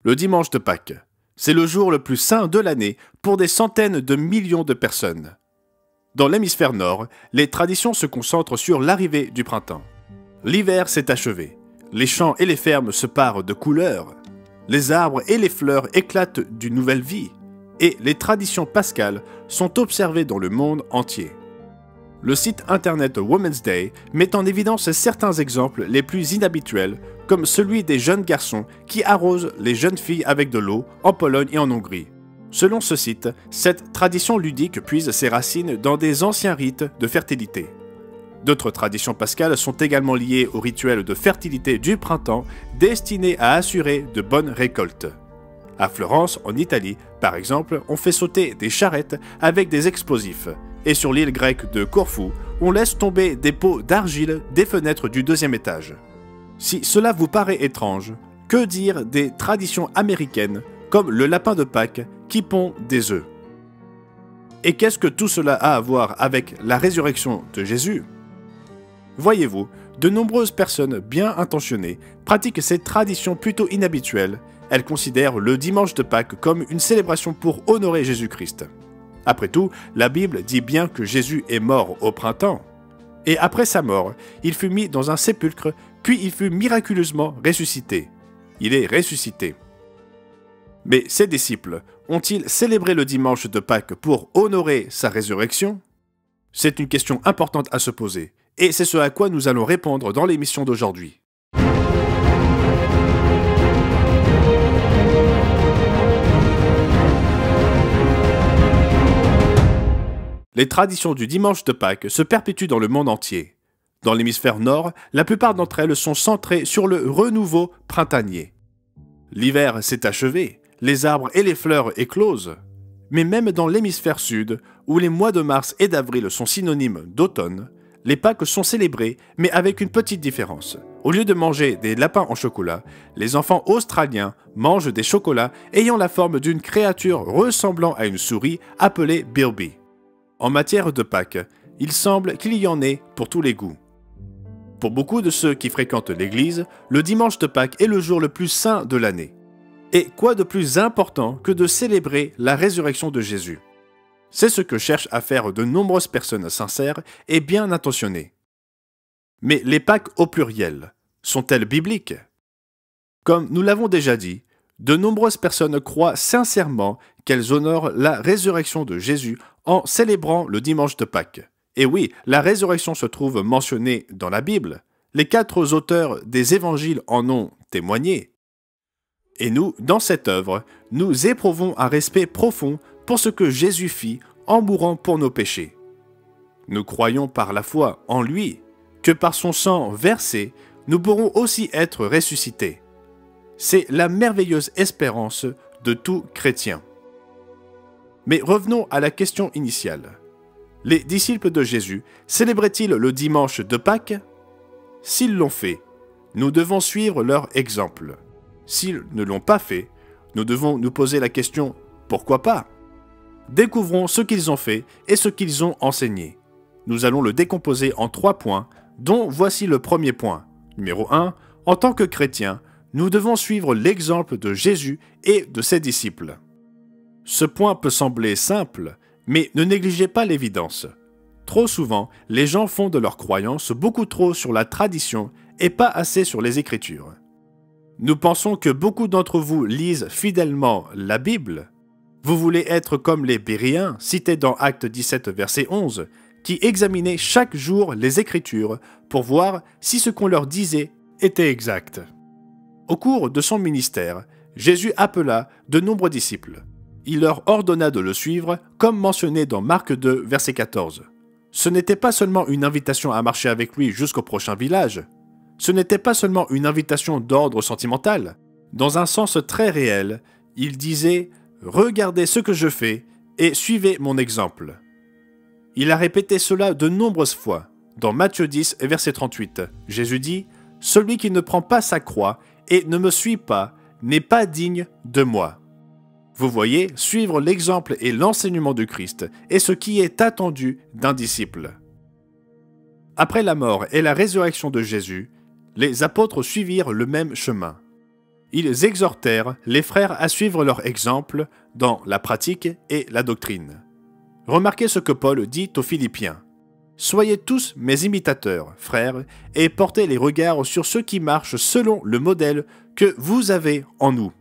Le dimanche de Pâques, c'est le jour le plus saint de l'année pour des centaines de millions de personnes. Dans l'hémisphère nord, les traditions se concentrent sur l'arrivée du printemps. L'hiver s'est achevé, les champs et les fermes se parent de couleurs, les arbres et les fleurs éclatent d'une nouvelle vie, et les traditions pascales sont observées dans le monde entier. Le site internet Women's Day met en évidence certains exemples les plus inhabituels, comme celui des jeunes garçons qui arrosent les jeunes filles avec de l'eau en Pologne et en Hongrie. Selon ce site, cette tradition ludique puise ses racines dans des anciens rites de fertilité. D'autres traditions pascales sont également liées au rituel de fertilité du printemps destiné à assurer de bonnes récoltes. À Florence, en Italie, par exemple, on fait sauter des charrettes avec des explosifs. Et sur l'île grecque de Corfou, on laisse tomber des pots d'argile des fenêtres du deuxième étage. Si cela vous paraît étrange, que dire des traditions américaines comme le lapin de Pâques qui pond des œufs? Et qu'est-ce que tout cela a à voir avec la résurrection de Jésus? Voyez-vous, de nombreuses personnes bien intentionnées pratiquent ces traditions plutôt inhabituelles. Elles considèrent le dimanche de Pâques comme une célébration pour honorer Jésus-Christ. Après tout, la Bible dit bien que Jésus est mort au printemps. Et après sa mort, il fut mis dans un sépulcre, puis il fut miraculeusement ressuscité. Il est ressuscité. Mais ses disciples ont-ils célébré le dimanche de Pâques pour honorer sa résurrection? C'est une question importante à se poser, et c'est ce à quoi nous allons répondre dans l'émission d'aujourd'hui. Les traditions du dimanche de Pâques se perpétuent dans le monde entier. Dans l'hémisphère nord, la plupart d'entre elles sont centrées sur le renouveau printanier. L'hiver s'est achevé, les arbres et les fleurs éclosent. Mais même dans l'hémisphère sud, où les mois de mars et d'avril sont synonymes d'automne, les Pâques sont célébrées, mais avec une petite différence. Au lieu de manger des lapins en chocolat, les enfants australiens mangent des chocolats ayant la forme d'une créature ressemblant à une souris appelée Bilby. En matière de Pâques, il semble qu'il y en ait pour tous les goûts. Pour beaucoup de ceux qui fréquentent l'église, le dimanche de Pâques est le jour le plus saint de l'année. Et quoi de plus important que de célébrer la résurrection de Jésus? C'est ce que cherchent à faire de nombreuses personnes sincères et bien intentionnées. Mais les Pâques au pluriel, sont-elles bibliques? Comme nous l'avons déjà dit, de nombreuses personnes croient sincèrement qu'elles honorent la résurrection de Jésus en célébrant le dimanche de Pâques. Et oui, la résurrection se trouve mentionnée dans la Bible. Les 4 auteurs des évangiles en ont témoigné. Et nous, dans cette œuvre, nous éprouvons un respect profond pour ce que Jésus fit en mourant pour nos péchés. Nous croyons par la foi en lui que par son sang versé, nous pourrons aussi être ressuscités. C'est la merveilleuse espérance de tout chrétien. Mais revenons à la question initiale. Les disciples de Jésus célébraient-ils le dimanche de Pâques? S'ils l'ont fait, nous devons suivre leur exemple. S'ils ne l'ont pas fait, nous devons nous poser la question « Pourquoi pas ?» Découvrons ce qu'ils ont fait et ce qu'ils ont enseigné. Nous allons le décomposer en 3 points, dont voici le premier point. Numéro 1. En tant que chrétiens, nous devons suivre l'exemple de Jésus et de ses disciples. Ce point peut sembler simple, mais ne négligez pas l'évidence. Trop souvent, les gens fondent leurs croyances beaucoup trop sur la tradition et pas assez sur les Écritures. Nous pensons que beaucoup d'entre vous lisent fidèlement la Bible. Vous voulez être comme les Béréens, cités dans Actes 17, verset 11, qui examinaient chaque jour les Écritures pour voir si ce qu'on leur disait était exact. Au cours de son ministère, Jésus appela de nombreux disciples. Il leur ordonna de le suivre, comme mentionné dans Marc 2, verset 14. Ce n'était pas seulement une invitation à marcher avec lui jusqu'au prochain village. Ce n'était pas seulement une invitation d'ordre sentimental. Dans un sens très réel, il disait « Regardez ce que je fais et suivez mon exemple ». Il a répété cela de nombreuses fois. Dans Matthieu 10, verset 38, Jésus dit « Celui qui ne prend pas sa croix et ne me suit pas n'est pas digne de moi ». Vous voyez, suivre l'exemple et l'enseignement du Christ est ce qui est attendu d'un disciple. Après la mort et la résurrection de Jésus, les apôtres suivirent le même chemin. Ils exhortèrent les frères à suivre leur exemple dans la pratique et la doctrine. Remarquez ce que Paul dit aux Philippiens. « Soyez tous mes imitateurs, frères, et portez les regards sur ceux qui marchent selon le modèle que vous avez en nous. »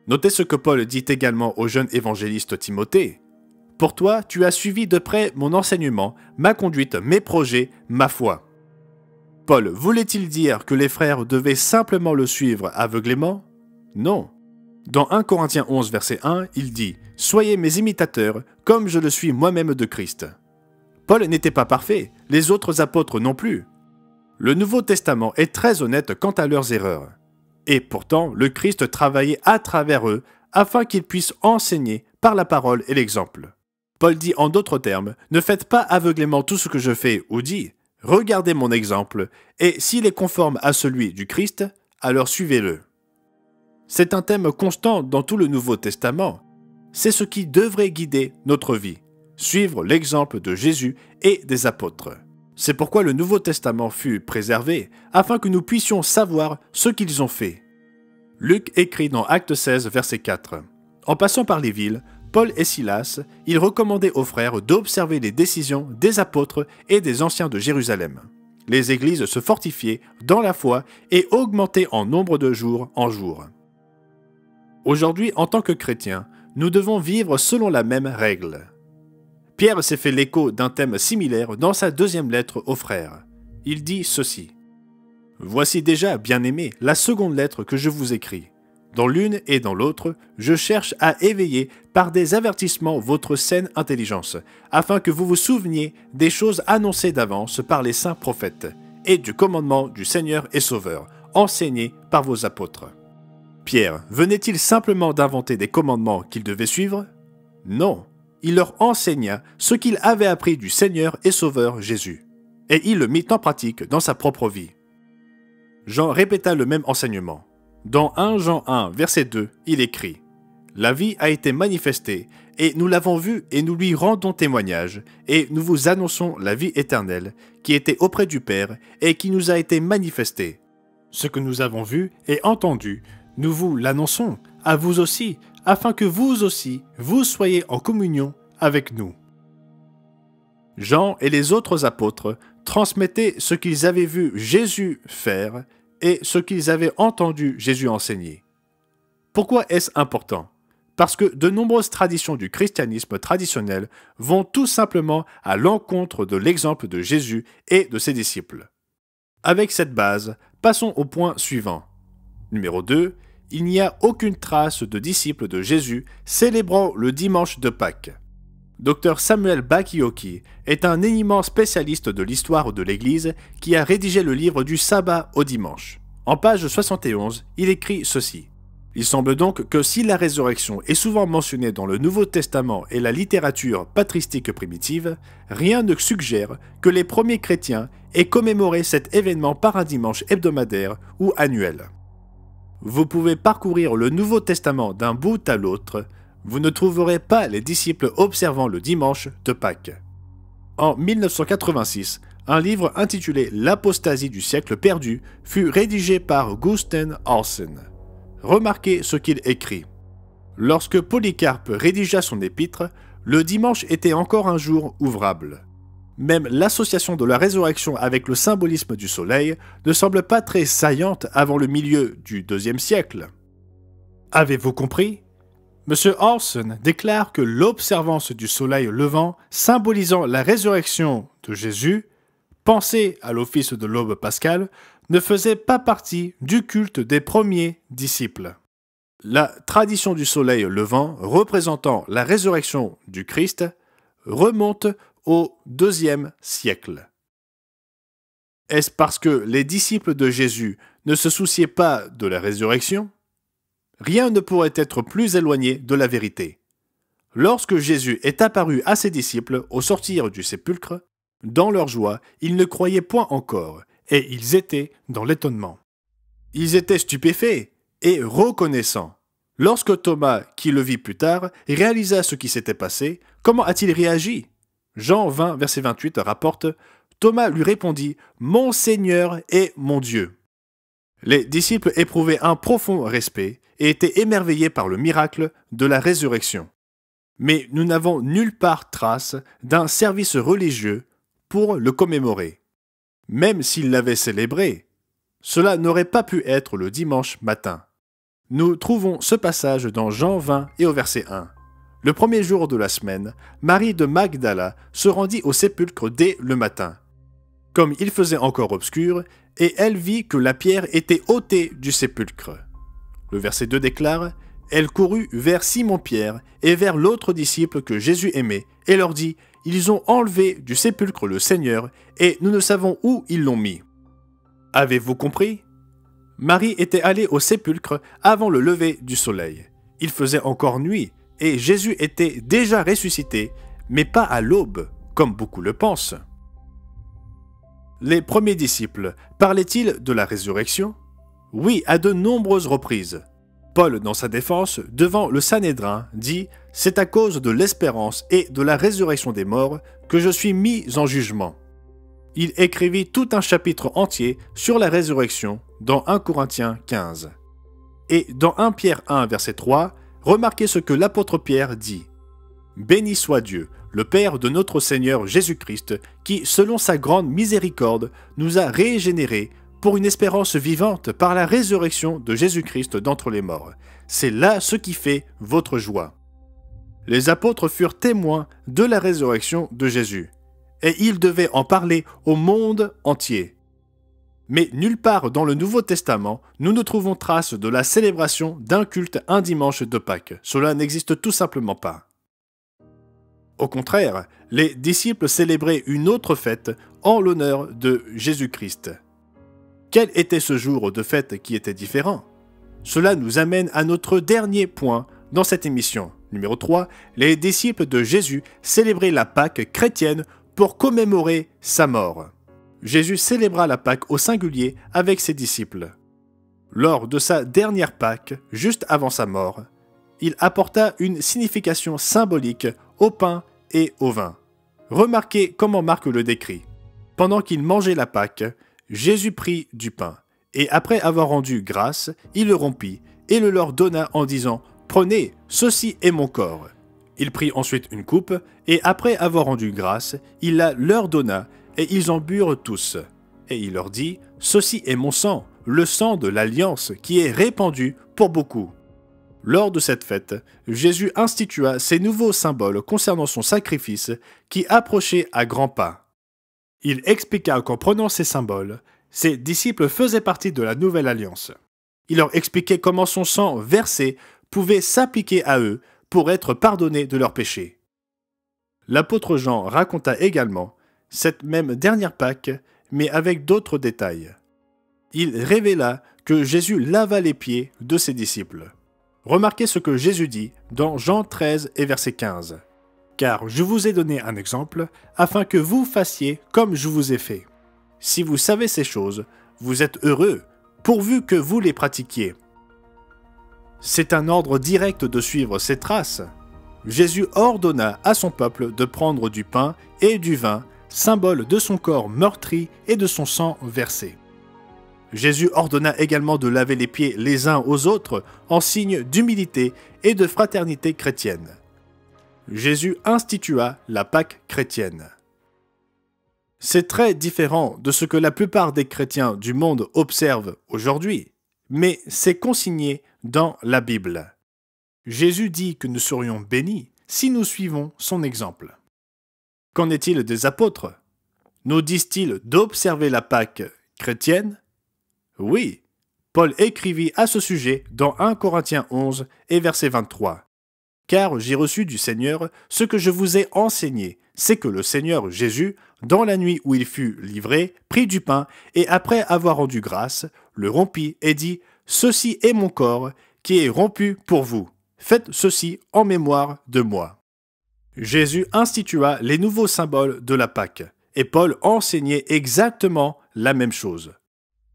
Notez ce que Paul dit également au jeune évangéliste Timothée. « Pour toi, tu as suivi de près mon enseignement, ma conduite, mes projets, ma foi. » Paul voulait-il dire que les frères devaient simplement le suivre aveuglément? Non. Dans 1 Corinthiens 11, verset 1, il dit « Soyez mes imitateurs, comme je le suis moi-même de Christ. » Paul n'était pas parfait, les autres apôtres non plus. Le Nouveau Testament est très honnête quant à leurs erreurs. Et pourtant, le Christ travaillait à travers eux afin qu'ils puissent enseigner par la parole et l'exemple. Paul dit en d'autres termes, ne faites pas aveuglément tout ce que je fais ou dis, regardez mon exemple, et s'il est conforme à celui du Christ, alors suivez-le. C'est un thème constant dans tout le Nouveau Testament. C'est ce qui devrait guider notre vie, suivre l'exemple de Jésus et des apôtres. C'est pourquoi le Nouveau Testament fut préservé, afin que nous puissions savoir ce qu'ils ont fait. Luc écrit dans Acte 16, verset 4. En passant par les villes, Paul et Silas, ils recommandaient aux frères d'observer les décisions des apôtres et des anciens de Jérusalem. Les églises se fortifiaient dans la foi et augmentaient en nombre de jour en jour. Aujourd'hui, en tant que chrétiens, nous devons vivre selon la même règle. Pierre s'est fait l'écho d'un thème similaire dans sa deuxième lettre aux frères. Il dit ceci. « Voici déjà, bien-aimés, la seconde lettre que je vous écris. Dans l'une et dans l'autre, je cherche à éveiller par des avertissements votre saine intelligence, afin que vous vous souveniez des choses annoncées d'avance par les saints prophètes, et du commandement du Seigneur et Sauveur, enseigné par vos apôtres. » Pierre venait-il simplement d'inventer des commandements qu'ils devaient suivre? Non, il leur enseigna ce qu'il avait appris du Seigneur et Sauveur Jésus, et il le mit en pratique dans sa propre vie. Jean répéta le même enseignement. Dans 1 Jean 1, verset 2, il écrit « La vie a été manifestée, et nous l'avons vue et nous lui rendons témoignage, et nous vous annonçons la vie éternelle, qui était auprès du Père et qui nous a été manifestée. Ce que nous avons vu et entendu, nous vous l'annonçons, à vous aussi, afin que vous aussi, vous soyez en communion avec nous. » Jean et les autres apôtres transmettaient ce qu'ils avaient vu Jésus faire et ce qu'ils avaient entendu Jésus enseigner. Pourquoi est-ce important? Parce que de nombreuses traditions du christianisme traditionnel vont tout simplement à l'encontre de l'exemple de Jésus et de ses disciples. Avec cette base, passons au point suivant. Numéro 2. Il n'y a aucune trace de disciples de Jésus célébrant le dimanche de Pâques. Dr Samuel Bakioki est un éminent spécialiste de l'histoire de l'Église qui a rédigé le livre du sabbat au dimanche. En page 71, il écrit ceci. Il semble donc que si la résurrection est souvent mentionnée dans le Nouveau Testament et la littérature patristique primitive, rien ne suggère que les premiers chrétiens aient commémoré cet événement par un dimanche hebdomadaire ou annuel. Vous pouvez parcourir le Nouveau Testament d'un bout à l'autre, vous ne trouverez pas les disciples observant le dimanche de Pâques. En 1986, un livre intitulé « L'apostasie du siècle perdu » fut rédigé par Gusten Olsen. Remarquez ce qu'il écrit. Lorsque Polycarpe rédigea son épître, le dimanche était encore un jour ouvrable. Même l'association de la résurrection avec le symbolisme du soleil ne semble pas très saillante avant le milieu du IIe siècle. Avez-vous compris? M. Olsen déclare que l'observance du soleil levant symbolisant la résurrection de Jésus, pensée à l'office de l'aube pascale, ne faisait pas partie du culte des premiers disciples. La tradition du soleil levant représentant la résurrection du Christ remonte au IIe siècle. Est-ce parce que les disciples de Jésus ne se souciaient pas de la résurrection? Rien ne pourrait être plus éloigné de la vérité. Lorsque Jésus est apparu à ses disciples au sortir du sépulcre, dans leur joie, ils ne croyaient point encore, et ils étaient dans l'étonnement. Ils étaient stupéfaits et reconnaissants. Lorsque Thomas, qui le vit plus tard, réalisa ce qui s'était passé, comment a-t-il réagi? Jean 20, verset 28 rapporte « Thomas lui répondit « Mon Seigneur et mon Dieu ». Les disciples éprouvaient un profond respect, et étaient émerveillés par le miracle de la résurrection. Mais nous n'avons nulle part trace d'un service religieux pour le commémorer. Même s'ils l'avaient célébré, cela n'aurait pas pu être le dimanche matin. Nous trouvons ce passage dans Jean 20 et au verset 1. Le premier jour de la semaine, Marie de Magdala se rendit au sépulcre dès le matin, comme il faisait encore obscur, et elle vit que la pierre était ôtée du sépulcre. Le verset 2 déclare « Elle courut vers Simon-Pierre et vers l'autre disciple que Jésus aimait, et leur dit « Ils ont enlevé du sépulcre le Seigneur, et nous ne savons où ils l'ont mis. » Avez-vous compris? Marie était allée au sépulcre avant le lever du soleil. Il faisait encore nuit, et Jésus était déjà ressuscité, mais pas à l'aube, comme beaucoup le pensent. Les premiers disciples parlaient-ils de la résurrection? Oui, à de nombreuses reprises. Paul, dans sa défense, devant le Sanhédrin, dit « C'est à cause de l'espérance et de la résurrection des morts que je suis mis en jugement. » Il écrivit tout un chapitre entier sur la résurrection dans 1 Corinthiens 15. Et dans 1 Pierre 1, verset 3, remarquez ce que l'apôtre Pierre dit. « Béni soit Dieu, le Père de notre Seigneur Jésus-Christ, qui, selon sa grande miséricorde, nous a régénérés pour une espérance vivante par la résurrection de Jésus-Christ d'entre les morts. C'est là ce qui fait votre joie. » Les apôtres furent témoins de la résurrection de Jésus, et ils devaient en parler au monde entier. Mais nulle part dans le Nouveau Testament, nous ne trouvons trace de la célébration d'un culte un dimanche de Pâques. Cela n'existe tout simplement pas. Au contraire, les disciples célébraient une autre fête en l'honneur de Jésus-Christ. Quel était ce jour de fête qui était différent? Cela nous amène à notre dernier point dans cette émission. Numéro 3, les disciples de Jésus célébraient la Pâque chrétienne pour commémorer sa mort. Jésus célébra la Pâque au singulier avec ses disciples. Lors de sa dernière Pâque, juste avant sa mort, il apporta une signification symbolique au pain et au vin. Remarquez comment Marc le décrit. Pendant qu'il mangeait la Pâque, Jésus prit du pain, et après avoir rendu grâce, il le rompit, et le leur donna en disant « Prenez, ceci est mon corps ». Il prit ensuite une coupe, et après avoir rendu grâce, il la leur donna, et ils en burent tous. Et il leur dit « Ceci est mon sang, le sang de l'alliance, qui est répandu pour beaucoup. » Lors de cette fête, Jésus institua ces nouveaux symboles concernant son sacrifice qui approchait à grands pas. Il expliqua qu'en prenant ces symboles, ses disciples faisaient partie de la nouvelle alliance. Il leur expliquait comment son sang versé pouvait s'appliquer à eux pour être pardonnés de leurs péchés. L'apôtre Jean raconta également cette même dernière Pâque, mais avec d'autres détails. Il révéla que Jésus lava les pieds de ses disciples. Remarquez ce que Jésus dit dans Jean 13 et verset 15. « Car je vous ai donné un exemple, afin que vous fassiez comme je vous ai fait. Si vous savez ces choses, vous êtes heureux, pourvu que vous les pratiquiez. » C'est un ordre direct de suivre ces traces. Jésus ordonna à son peuple de prendre du pain et du vin, symbole de son corps meurtri et de son sang versé. Jésus ordonna également de laver les pieds les uns aux autres en signe d'humilité et de fraternité chrétienne. Jésus institua la Pâque chrétienne. C'est très différent de ce que la plupart des chrétiens du monde observent aujourd'hui, mais c'est consigné dans la Bible. Jésus dit que nous serions bénis si nous suivons son exemple. Qu'en est-il des apôtres? Nous disent-ils d'observer la Pâque chrétienne? Oui, Paul écrivit à ce sujet dans 1 Corinthiens 11 et verset 23. « Car j'ai reçu du Seigneur ce que je vous ai enseigné, c'est que le Seigneur Jésus, dans la nuit où il fut livré, prit du pain, et après avoir rendu grâce, le rompit et dit « Ceci est mon corps, qui est rompu pour vous. Faites ceci en mémoire de moi. » Jésus institua les nouveaux symboles de la Pâque, et Paul enseignait exactement la même chose.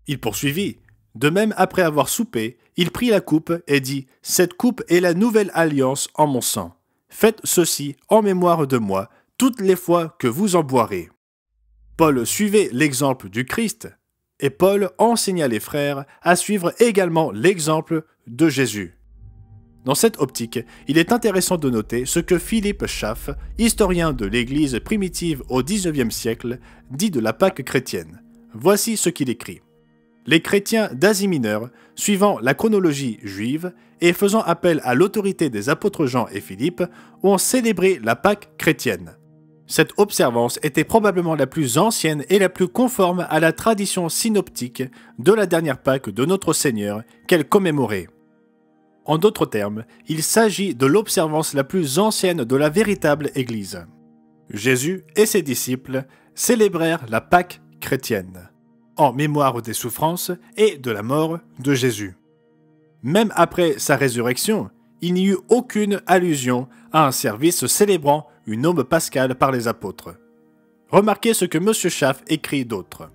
Il poursuivit. De même, après avoir soupé, il prit la coupe et dit « Cette coupe est la nouvelle alliance en mon sang. Faites ceci en mémoire de moi, toutes les fois que vous en boirez. » Paul suivait l'exemple du Christ, et Paul enseigna les frères à suivre également l'exemple de Jésus. Dans cette optique, il est intéressant de noter ce que Philippe Schaff, historien de l'Église primitive au XIXe siècle, dit de la Pâque chrétienne. Voici ce qu'il écrit. Les chrétiens d'Asie mineure, suivant la chronologie juive et faisant appel à l'autorité des apôtres Jean et Philippe, ont célébré la Pâque chrétienne. Cette observance était probablement la plus ancienne et la plus conforme à la tradition synoptique de la dernière Pâque de notre Seigneur qu'elle commémorait. En d'autres termes, il s'agit de l'observance la plus ancienne de la véritable Église. Jésus et ses disciples célébrèrent la Pâque chrétienne, en mémoire des souffrances et de la mort de Jésus. Même après sa résurrection, il n'y eut aucune allusion à un service célébrant une aube pascale par les apôtres. Remarquez ce que M. Schaff écrit d'autre.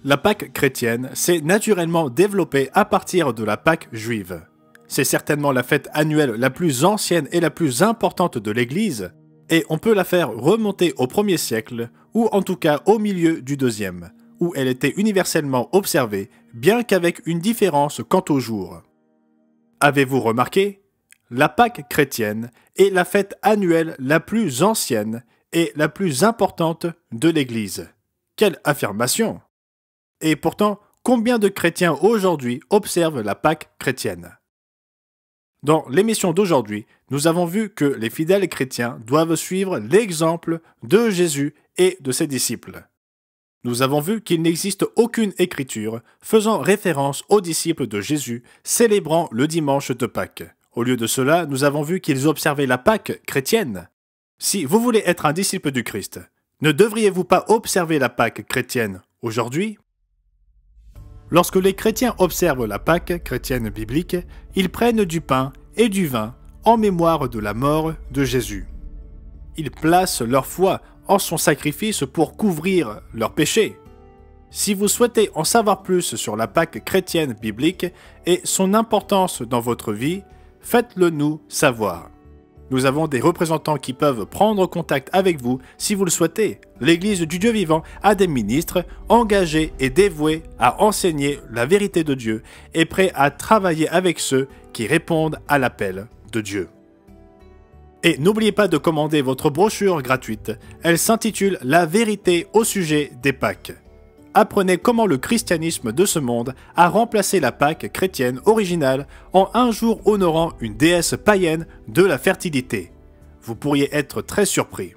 La Pâque chrétienne s'est naturellement développée à partir de la Pâque juive. C'est certainement la fête annuelle la plus ancienne et la plus importante de l'Église, et on peut la faire remonter au 1er siècle, ou en tout cas au milieu du 2e, où elle était universellement observée, bien qu'avec une différence quant au jour. Avez-vous remarqué? La Pâque chrétienne est la fête annuelle la plus ancienne et la plus importante de l'Église. Quelle affirmation! Et pourtant, combien de chrétiens aujourd'hui observent la Pâque chrétienne? Dans l'émission d'aujourd'hui, nous avons vu que les fidèles chrétiens doivent suivre l'exemple de Jésus et de ses disciples. Nous avons vu qu'il n'existe aucune écriture faisant référence aux disciples de Jésus célébrant le dimanche de Pâques. Au lieu de cela, nous avons vu qu'ils observaient la Pâque chrétienne. Si vous voulez être un disciple du Christ, ne devriez-vous pas observer la Pâque chrétienne aujourd'hui? Lorsque les chrétiens observent la Pâque chrétienne biblique, ils prennent du pain et du vin en mémoire de la mort de Jésus. Ils placent leur foi en son sacrifice pour couvrir leurs péchés. Si vous souhaitez en savoir plus sur la Pâque chrétienne biblique et son importance dans votre vie, faites-le nous savoir. Nous avons des représentants qui peuvent prendre contact avec vous si vous le souhaitez. L'Église du Dieu vivant a des ministres engagés et dévoués à enseigner la vérité de Dieu et prêts à travailler avec ceux qui répondent à l'appel de Dieu. Et n'oubliez pas de commander votre brochure gratuite. Elle s'intitule « La vérité au sujet des Pâques ». Apprenez comment le christianisme de ce monde a remplacé la Pâque chrétienne originale en un jour honorant une déesse païenne de la fertilité. Vous pourriez être très surpris.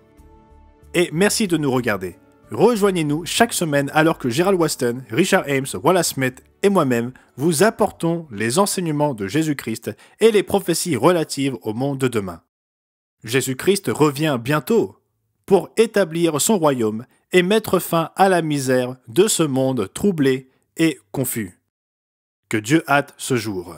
Et merci de nous regarder. Rejoignez-nous chaque semaine alors que Gerald Weston, Richard Ames, Wallace Smith et moi-même vous apportons les enseignements de Jésus-Christ et les prophéties relatives au monde de demain. Jésus-Christ revient bientôt pour établir son royaume et mettre fin à la misère de ce monde troublé et confus. Que Dieu hâte ce jour.